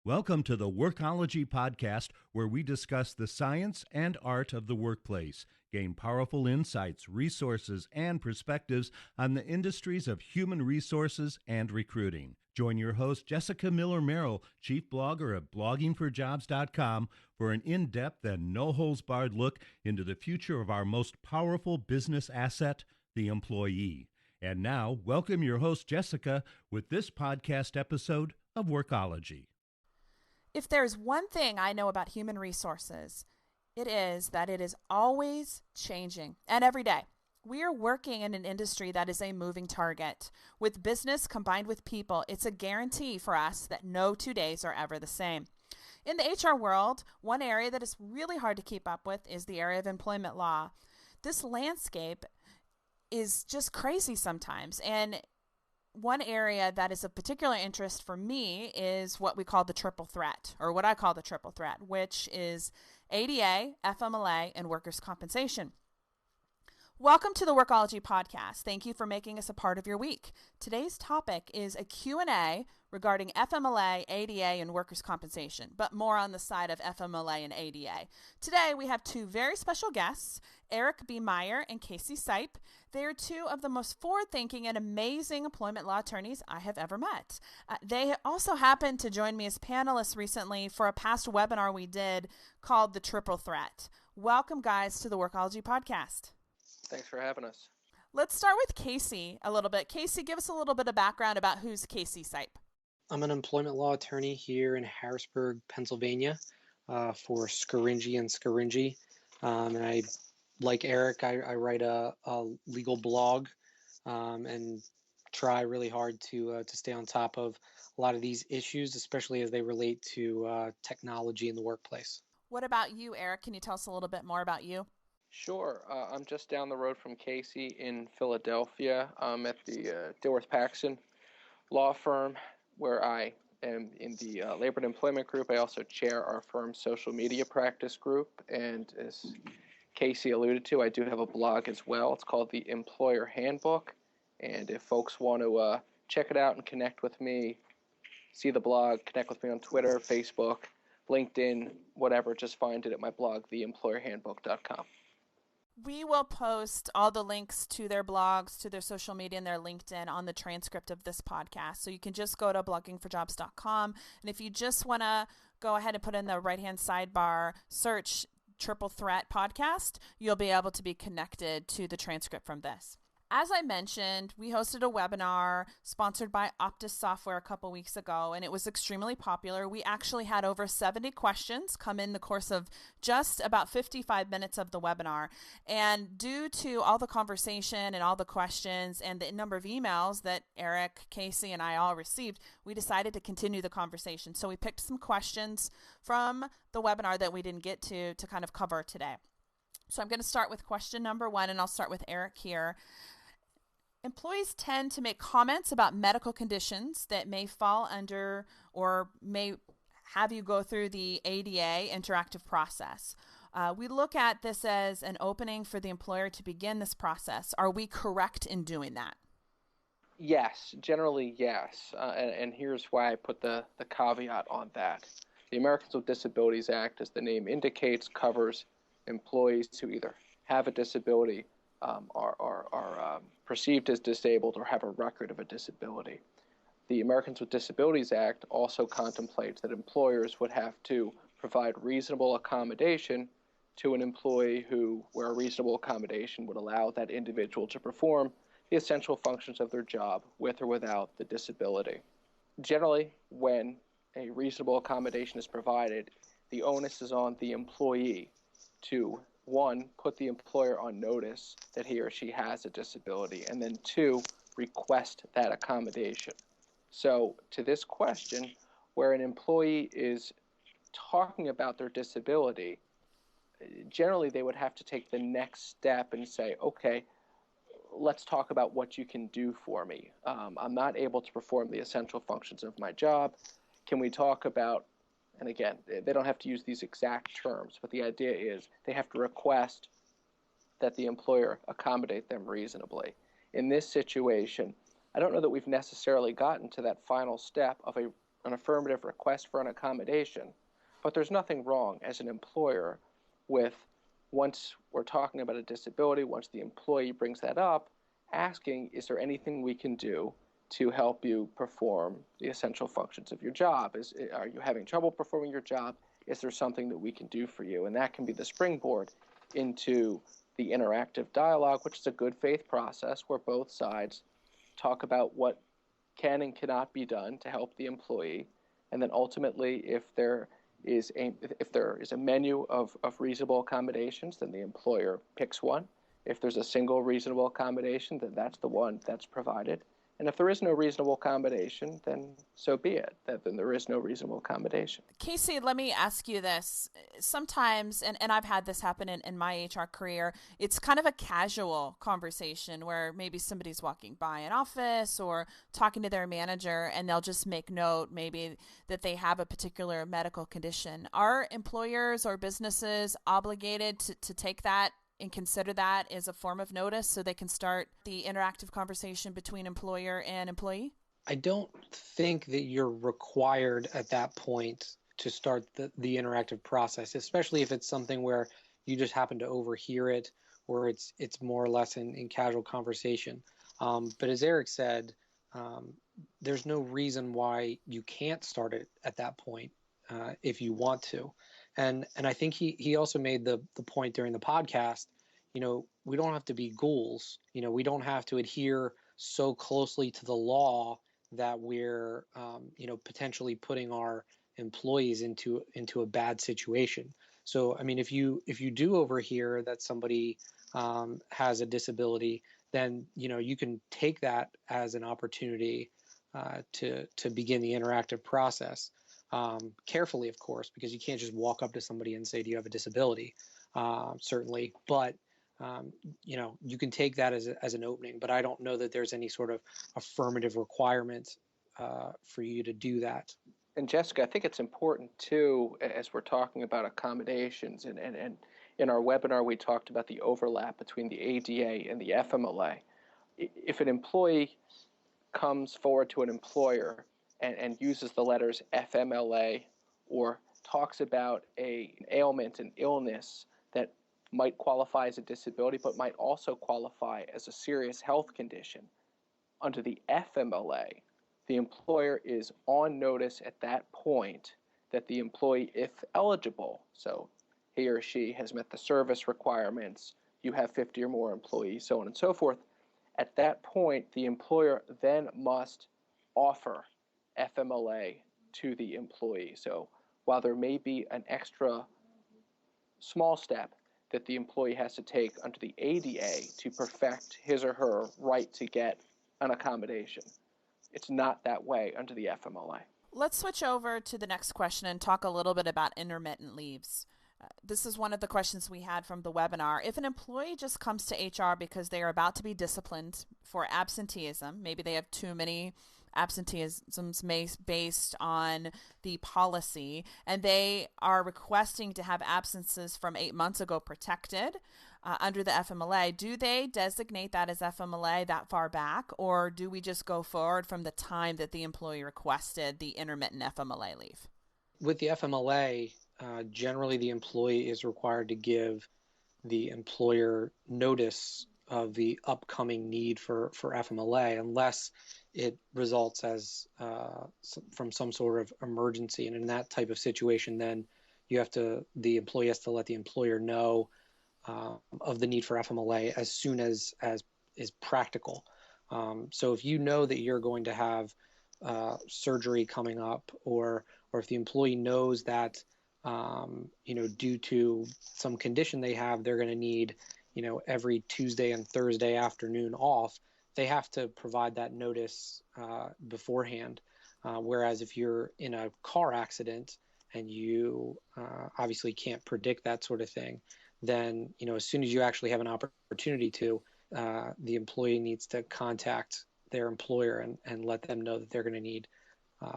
Welcome to the Workology podcast, where we discuss the science and art of the workplace, gain powerful insights, resources, and perspectives on the industries of human resources and recruiting. Join your host, Jessica Miller-Merrill, chief blogger at bloggingforjobs.com, for an in-depth and no-holds-barred look into the future of our most powerful business asset, the employee. And now, welcome your host, Jessica, with this podcast episode of Workology. If there's one thing I know about human resources, it is that it is always changing, and every day. We are working in an industry that is a moving target. With business combined with people, it's a guarantee for us that no 2 days are ever the same. In the HR world, one area that is really hard to keep up with is the area of employment law. This landscape is just crazy sometimes, and one area that is of particular interest for me is what we call the triple threat, or what I call the triple threat, which is ADA, FMLA, and workers' compensation. Welcome to the Workology podcast. Thank you for making us a part of your week. Today's topic is a Q&A regarding FMLA, ADA, and workers' compensation, but more on the side of FMLA and ADA. Today, we have two very special guests, Eric B. Meyer and Casey Sipe. They are two of the most forward-thinking and amazing employment law attorneys I have ever met. They also happened to join me as panelists recently for a past webinar we did called The Triple Threat. Welcome, guys, to the Workology podcast. Thanks for having us. Let's start with Casey a little bit. Casey, give us a little bit of background about who's Casey Sipe. I'm an employment law attorney here in Harrisburg, Pennsylvania, for Scaringi and Scaringi. And I, like Eric, I write a legal blog and try really hard to stay on top of a lot of these issues, especially as they relate to technology in the workplace. What about you, Eric? Can you tell us a little bit more about you? Sure. I'm just down the road from Casey in Philadelphia. I'm at the Dilworth-Paxson law firm, where I am in the labor and employment group. I also chair our firm's social media practice group. And as Casey alluded to, I do have a blog as well. It's called the Employer Handbook. And if folks want to check it out and connect with me, see the blog, connect with me on Twitter, Facebook, LinkedIn, whatever, just find it at my blog, theemployerhandbook.com. We will post all the links to their blogs, to their social media, and their LinkedIn on the transcript of this podcast. So you can just go to bloggingforjobs.com. And if you just want to go ahead and put in the right-hand sidebar, search Triple Threat Podcast, you'll be able to be connected to the transcript from this. As I mentioned, we hosted a webinar sponsored by Optus Software a couple weeks ago, and it was extremely popular. We actually had over 70 questions come in the course of just about 55 minutes of the webinar. And due to all the conversation and all the questions and the number of emails that Eric, Casey, and I all received, we decided to continue the conversation. So we picked some questions from the webinar that we didn't get to kind of cover today. So I'm going to start with question number one, and I'll start with Eric here. Employees tend to make comments about medical conditions that may fall under or may have you go through the ADA interactive process. We look at this as an opening for the employer to begin this process. Are we correct in doing that? Yes, generally yes. And here's why I put the caveat on that. The Americans with Disabilities Act, as the name indicates, covers employees who either have a disability, are perceived as disabled, or have a record of a disability. The Americans with Disabilities Act also contemplates that employers would have to provide reasonable accommodation to an employee where a reasonable accommodation would allow that individual to perform the essential functions of their job with or without the disability. Generally, when a reasonable accommodation is provided, the onus is on the employee to, one, put the employer on notice that he or she has a disability, and then two, request that accommodation. So to this question, where an employee is talking about their disability, generally they would have to take the next step and say, okay, let's talk about what you can do for me. I'm not able to perform the essential functions of my job. Can we talk about, and again, they don't have to use these exact terms, but the idea is they have to request that the employer accommodate them reasonably. In this situation, I don't know that we've necessarily gotten to that final step of a an affirmative request for an accommodation. But there's nothing wrong as an employer with, once we're talking about a disability, once the employee brings that up, asking, is there anything we can do to help you perform the essential functions of your job? Are you having trouble performing your job? Is there something that we can do for you? And that can be the springboard into the interactive dialogue, which is a good faith process where both sides talk about what can and cannot be done to help the employee. And then ultimately, if there is a menu of reasonable accommodations, then the employer picks one. If there's a single reasonable accommodation, then that's the one that's provided. And if there is no reasonable accommodation, then so be it. Then there is no reasonable accommodation. Casey, let me ask you this. Sometimes, and I've had this happen in my HR career, it's kind of a casual conversation where maybe somebody's walking by an office or talking to their manager, and they'll just make note maybe that they have a particular medical condition. Are employers or businesses obligated to take that and consider that as a form of notice so they can start the interactive conversation between employer and employee? I don't think that you're required at that point to start the interactive process, especially if it's something where you just happen to overhear it or it's more or less in casual conversation. But as Eric said, there's no reason why you can't start it at that point if you want to. And I think he also made the point during the podcast, we don't have to be ghouls. We don't have to adhere so closely to the law that we're, potentially putting our employees into a bad situation. So, I mean, if you do overhear that somebody has a disability, then, you can take that as an opportunity to begin the interactive process. Carefully, of course, because you can't just walk up to somebody and say, do you have a disability? Certainly. But, you can take that as an opening, but I don't know that there's any sort of affirmative requirement for you to do that. And Jessica, I think it's important too, as we're talking about accommodations, and in our webinar, we talked about the overlap between the ADA and the FMLA. If an employee comes forward to an employer and uses the letters FMLA or talks about an ailment, an illness that might qualify as a disability but might also qualify as a serious health condition, under the FMLA, the employer is on notice at that point that the employee, if eligible, so he or she has met the service requirements, you have 50 or more employees, so on and so forth, at that point, the employer then must offer FMLA to the employee. So while there may be an extra small step that the employee has to take under the ADA to perfect his or her right to get an accommodation, it's not that way under the FMLA. Let's switch over to the next question and talk a little bit about intermittent leaves. This is one of the questions we had from the webinar. If an employee just comes to HR because they are about to be disciplined for absenteeism, maybe they have too many absenteeisms based on the policy, and they are requesting to have absences from 8 months ago protected under the FMLA, do they designate that as FMLA that far back, or do we just go forward from the time that the employee requested the intermittent FMLA leave? With the FMLA, generally the employee is required to give the employer notice of the upcoming need for FMLA unless it results as from some sort of emergency. And in that type of situation, then the employee has to let the employer know of the need for FMLA as soon as is practical. So if you know that you're going to have surgery coming up, or if the employee knows that due to some condition they have, they're going to need every Tuesday and Thursday afternoon off, they have to provide that notice beforehand. Whereas if you're in a car accident and you obviously can't predict that sort of thing, then as soon as you actually have an opportunity to, the employee needs to contact their employer and let them know that they're going to need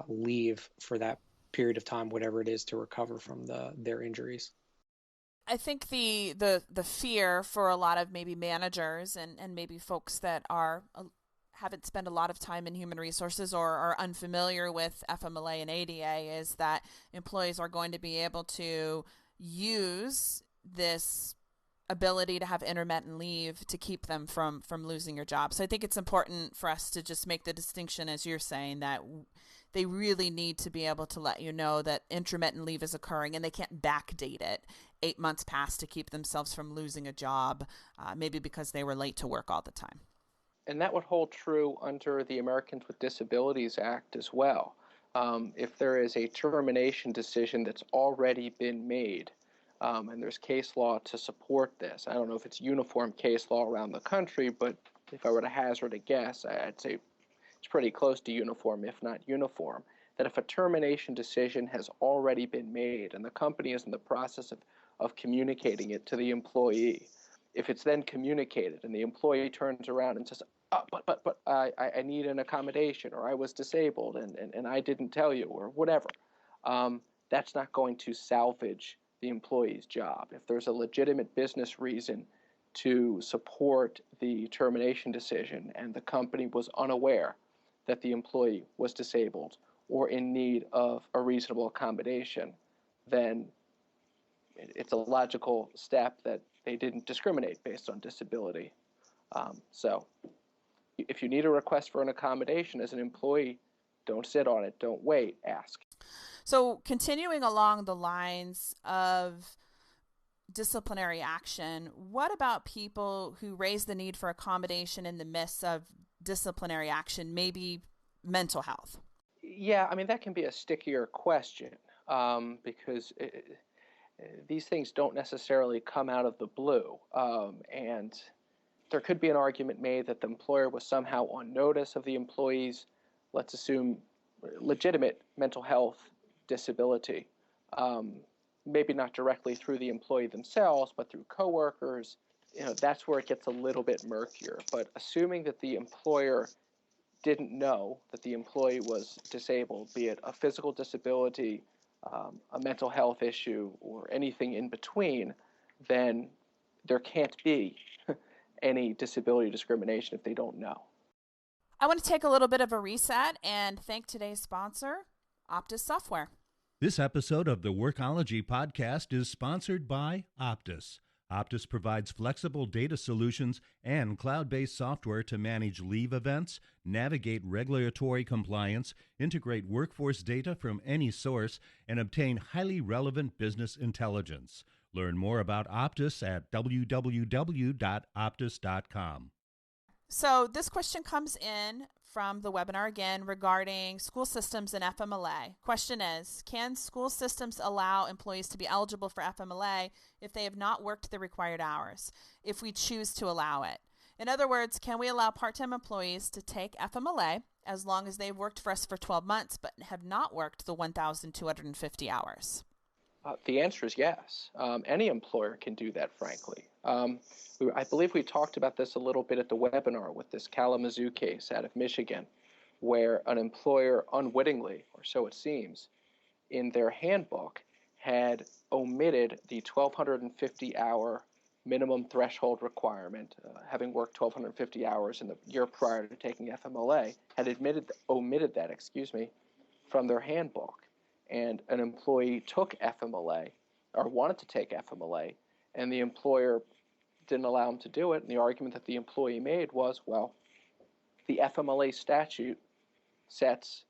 leave for that period of time, whatever it is, to recover from their injuries. I think the fear for a lot of maybe managers and maybe folks that haven't spent a lot of time in human resources or are unfamiliar with FMLA and ADA is that employees are going to be able to use this ability to have intermittent leave to keep them from losing your job. So I think it's important for us to just make the distinction, as you're saying, that they really need to be able to let you know that intermittent leave is occurring, and they can't backdate it 8 months past to keep themselves from losing a job, maybe because they were late to work all the time. And that would hold true under the Americans with Disabilities Act as well. If there is a termination decision that's already been made, and there's case law to support this. I don't know if it's uniform case law around the country, but if I were to hazard a guess, I'd say it's pretty close to uniform, if not uniform, that if a termination decision has already been made and the company is in the process of communicating it to the employee, if it's then communicated and the employee turns around and says, oh, but I need an accommodation, or I was disabled and I didn't tell you, or whatever, that's not going to salvage the employee's job. If there's a legitimate business reason to support the termination decision and the company was unaware that the employee was disabled or in need of a reasonable accommodation, then it's a logical step that they didn't discriminate based on disability. So if you need a request for an accommodation as an employee, don't sit on it, don't wait, ask. So continuing along the lines of disciplinary action, what about people who raise the need for accommodation in the midst of disciplinary action, maybe mental health? Yeah, I mean, that can be a stickier question because these things don't necessarily come out of the blue. And there could be an argument made that the employer was somehow on notice of the employee's, let's assume, legitimate mental health disability, maybe not directly through the employee themselves, but through coworkers. That's where it gets a little bit murkier. But assuming that the employer didn't know that the employee was disabled, be it a physical disability, a mental health issue, or anything in between, then there can't be any disability discrimination if they don't know. I want to take a little bit of a reset and thank today's sponsor, Optus Software. This episode of the Workology podcast is sponsored by Optus. Optus provides flexible data solutions and cloud-based software to manage leave events, navigate regulatory compliance, integrate workforce data from any source, and obtain highly relevant business intelligence. Learn more about Optus at www.optus.com. So this question comes in from the webinar again regarding school systems and FMLA. Question is, can school systems allow employees to be eligible for FMLA if they have not worked the required hours, if we choose to allow it? In other words, can we allow part-time employees to take FMLA as long as they've worked for us for 12 months but have not worked the 1,250 hours? The answer is yes. Any employer can do that, frankly. I believe we talked about this a little bit at the webinar with this Kalamazoo case out of Michigan, where an employer unwittingly, or so it seems, in their handbook had omitted the 1,250-hour minimum threshold requirement, having worked 1,250 hours in the year prior to taking FMLA, had omitted that from their handbook. And an employee took FMLA or wanted to take FMLA, and the employer didn't allow him to do it. And the argument that the employee made was, well, the FMLA statute sets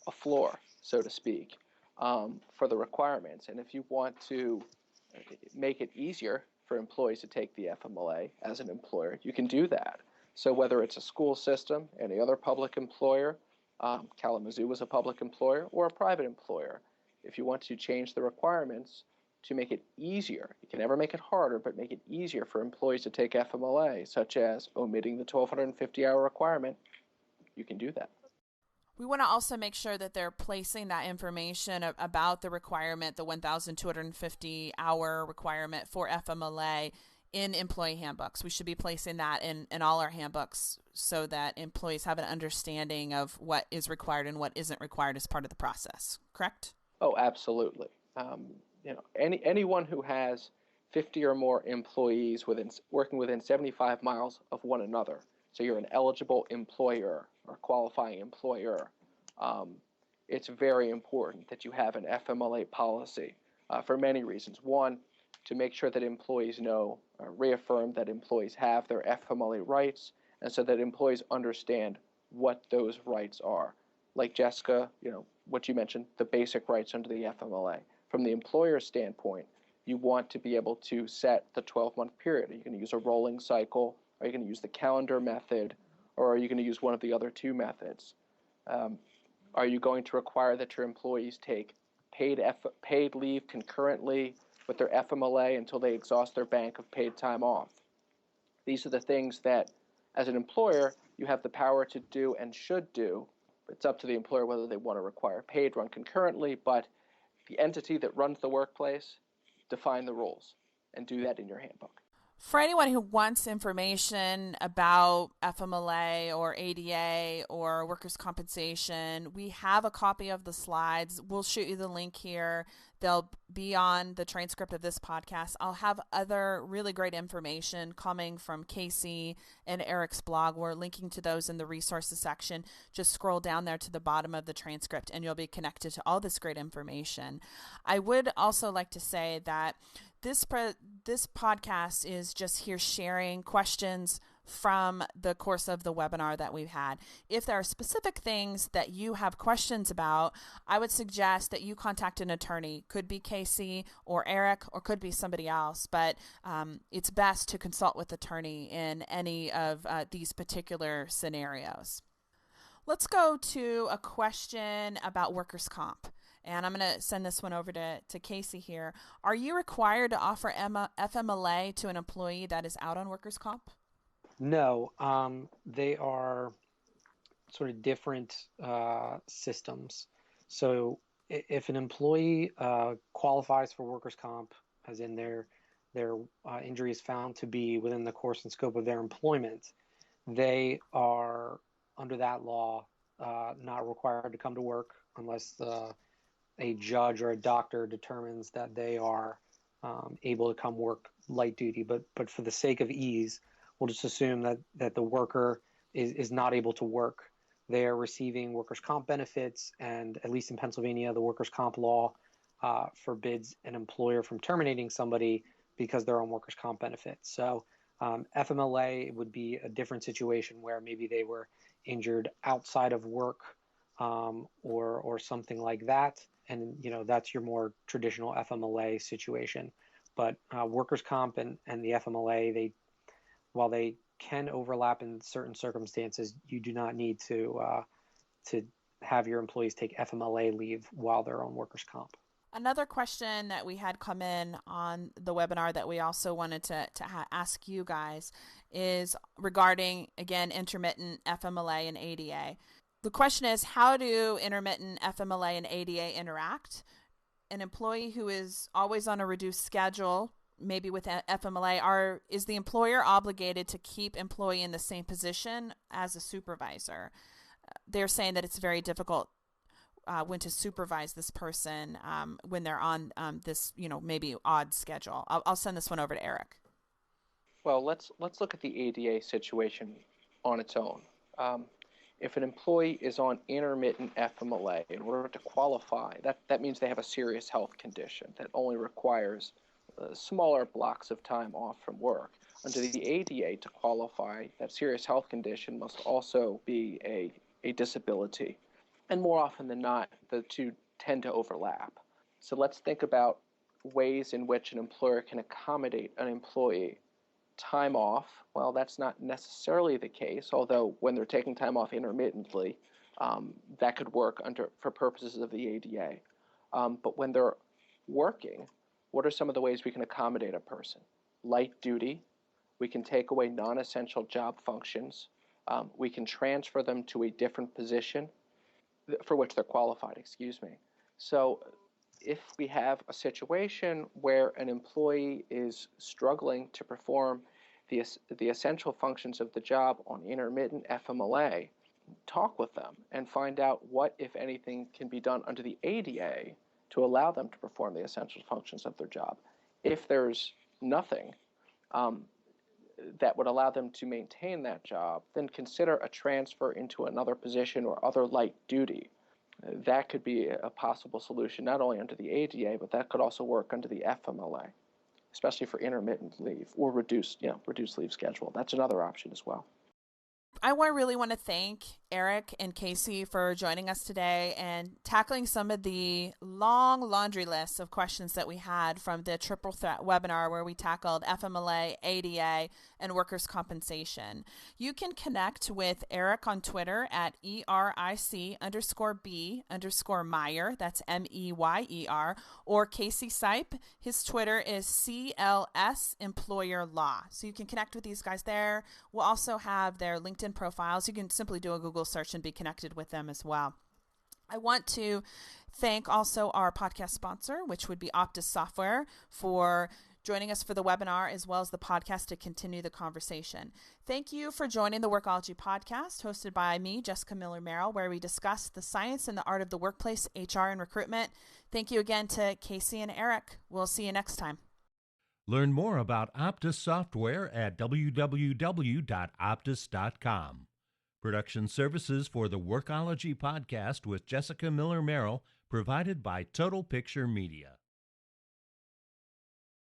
a floor, so to speak, for the requirements. And if you want to make it easier for employees to take the FMLA as an employer, you can do that. So whether it's a school system, any other public employer, Kalamazoo was a public employer, or a private employer, if you want to change the requirements to make it easier, you can never make it harder, but make it easier for employees to take FMLA, such as omitting the 1,250-hour requirement, you can do that. We want to also make sure that they're placing that information about the requirement, the 1,250-hour requirement for FMLA, in employee handbooks. We should be placing that in all our handbooks so that employees have an understanding of what is required and what isn't required as part of the process. Correct? Oh, absolutely. Anyone who has 50 or more employees working within 75 miles of one another so you're an eligible employer or qualifying employer, it's very important that you have an FMLA policy for many reasons. One, to make sure that employees know, reaffirm that employees have their FMLA rights, and so that employees understand what those rights are. Like Jessica, what you mentioned, the basic rights under the FMLA. From the employer's standpoint, you want to be able to set the 12-month period. Are you going to use a rolling cycle? Are you going to use the calendar method? Or are you going to use one of the other two methods? Are you going to require that your employees take paid leave concurrently with their FMLA until they exhaust their bank of paid time off? These are the things that, as an employer, you have the power to do and should do. It's up to the employer whether they want to require paid run concurrently, but the entity that runs the workplace, define the rules and do that in your handbook. For anyone who wants information about FMLA or ADA or workers' compensation, we have a copy of the slides. We'll shoot you the link here. They'll be on the transcript of this podcast. I'll have other really great information coming from Casey and Eric's blog. We're linking to those in the resources section. Just scroll down there to the bottom of the transcript and you'll be connected to all this great information. I would also like to say that this podcast is just here sharing questions from the course of the webinar that we've had. If there are specific things that you have questions about, I would suggest that you contact an attorney. Could be Casey or Eric, or could be somebody else, but it's best to consult with attorney in any of these particular scenarios. Let's go to a question about workers' comp. And I'm going to send this one over to Casey here. Are you required to offer FMLA to an employee that is out on workers' comp? No, they are sort of different systems. So if an employee qualifies for workers' comp, as in their injury is found to be within the course and scope of their employment, they are, under that law, not required to come to work unless a judge or a doctor determines that they are able to come work light duty. But for the sake of ease, we'll just assume that the worker is not able to work. They are receiving workers' comp benefits, and at least in Pennsylvania, the workers' comp law forbids an employer from terminating somebody because they're on workers' comp benefits. So FMLA would be a different situation where maybe they were injured outside of work or something like that. And, that's your more traditional FMLA situation. But workers' comp and the FMLA, while they can overlap in certain circumstances, you do not need to have your employees take FMLA leave while they're on workers' comp. Another question that we had come in on the webinar that we also wanted to ask you guys is regarding, again, intermittent FMLA and ADA. The question is, how do intermittent FMLA and ADA interact? An employee who is always on a reduced schedule, maybe with FMLA, is the employer obligated to keep employee in the same position as a supervisor? They're saying that it's very difficult when to supervise this person when they're on this, maybe odd schedule. I'll send this one over to Eric. Well, let's look at the ADA situation on its own. If an employee is on intermittent FMLA, in order to qualify, that means they have a serious health condition that only requires smaller blocks of time off from work. Under the ADA, to qualify, that serious health condition must also be a disability. And more often than not, the two tend to overlap. So let's think about ways in which an employer can accommodate an employee. Time off, well, that's not necessarily the case, although when they're taking time off intermittently, that could work for purposes of the ADA. But when they're working, what are some of the ways we can accommodate a person? Light duty, we can take away non-essential job functions, we can transfer them to a different position for which they're qualified, So if we have a situation where an employee is struggling to perform the essential functions of the job on intermittent FMLA, talk with them and find out what, if anything, can be done under the ADA to allow them to perform the essential functions of their job. If there's nothing, that would allow them to maintain that job, then consider a transfer into another position or other light duty. That could be a possible solution, not only under the ADA, but that could also work under the FMLA, especially for intermittent leave or reduced leave schedule. That's another option as well. I really want to thank Eric and Casey for joining us today and tackling some of the long laundry lists of questions that we had from the Triple Threat webinar, where we tackled FMLA, ADA, and workers' compensation. You can connect with Eric on Twitter at ERIC_B_Meyer, that's MEYER, or Casey Sipe. His Twitter is CLS Employer Law. So you can connect with these guys there. We'll also have their LinkedIn profiles. You can simply do a Google search and be connected with them as well. I want to thank also our podcast sponsor, which would be Optus Software, for joining us for the webinar as well as the podcast to continue the conversation. Thank you for joining the Workology podcast, hosted by me, Jessica Miller-Merrill, where we discuss the science and the art of the workplace, HR, and recruitment. Thank you again to Casey and Eric. We'll see you next time. Learn more about Optus Software at www.optus.com. Production services for the Workology podcast with Jessica Miller-Merrill provided by Total Picture Media.